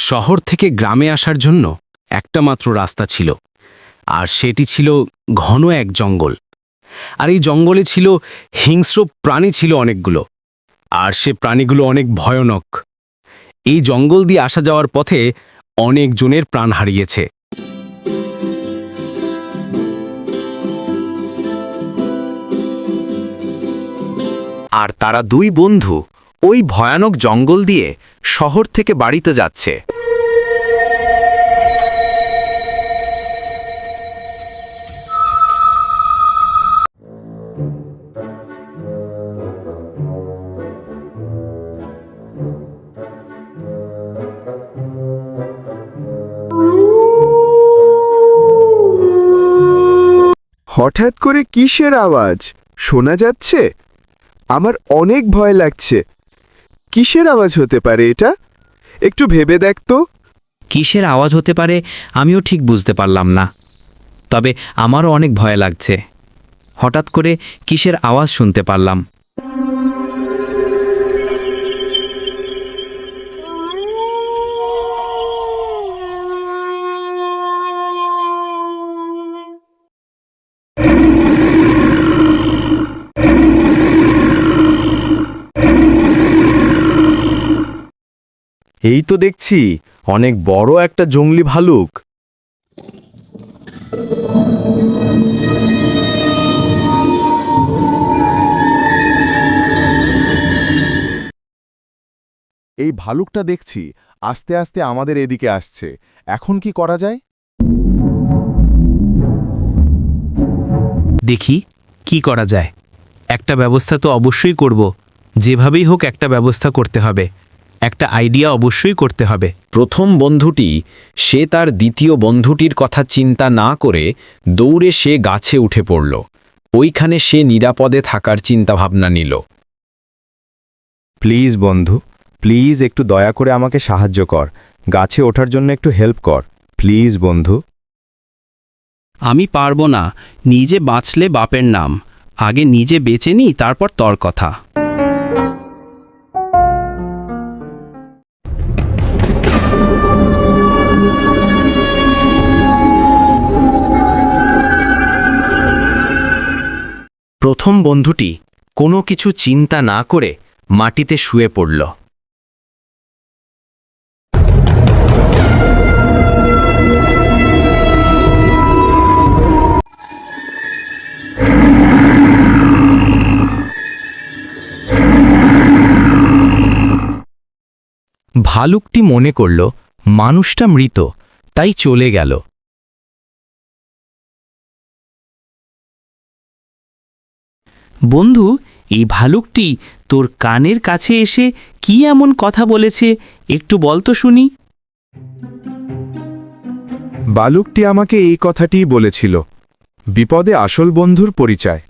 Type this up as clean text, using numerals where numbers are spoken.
শহর থেকে গ্রামে আসার জন্য একটা মাত্র রাস্তা ছিল, আর সেটি ছিল ঘন এক জঙ্গল। আর এই জঙ্গলে ছিল হিংস্র প্রাণী ছিল অনেকগুলো, আর সে প্রাণীগুলো অনেক ভয়ানক। এই জঙ্গল দিয়ে আসা যাওয়ার পথে অনেকজনের প্রাণ হারিয়েছে। আর তারা দুই বন্ধু ওই ভয়ানক জঙ্গল দিয়ে শহর থেকে বাড়িতে যাচ্ছে। হঠাৎ করে কিসের আওয়াজ শোনা যাচ্ছে? আমার অনেক ভয় লাগছে। কিসের আওয়াজ হতে পারে এটা? একটু ভেবে দেখ তো। কিসের আওয়াজ হতে পারে আমিও ঠিক বুঝতে পারলাম না, তবে আমারও অনেক ভয় লাগছে। হঠাৎ করে কিসের আওয়াজ শুনতে পারলাম। এই তো দেখছি অনেক বড় একটা জংলি ভালুক। এই ভালুকটা দেখছি আস্তে আস্তে আমাদের এদিকে আসছে। এখন কি করা যায়? দেখি কি করা যায়। একটা ব্যবস্থা তো অবশ্যই করব, যেভাবেই হোক একটা ব্যবস্থা করতে হবে, একটা আইডিয়া অবশ্যই করতে হবে। প্রথম বন্ধুটি সে তার দ্বিতীয় বন্ধুটির কথা চিন্তা না করে দৌড়ে সে গাছে উঠে পড়ল। ওইখানে সে নিরাপদে থাকার চিন্তাভাবনা নিল। প্লিজ বন্ধু, প্লিজ একটু দয়া করে আমাকে সাহায্য কর। গাছে ওঠার জন্য একটু হেল্প কর প্লিজ বন্ধু। আমি পারবো না, নিজে বাঁচলে বাপের নাম। আগে নিজে বেঁচে নি, তারপর তোর কথা। প্রথম বন্ধুটি কোনো কিছু চিন্তা না করে মাটিতে শুয়ে পড়ল। ভালুকটি মনে করল মানুষটা মৃত, তাই চলে গেল। বন্ধু, এই ভালুকটি তোর কানের কাছে এসে কি এমন কথা বলেছে, একটু বল তো শুনি। ভালুকটি আমাকে এই কথাটিই বলেছিল, বিপদে আসল বন্ধুর পরিচয়।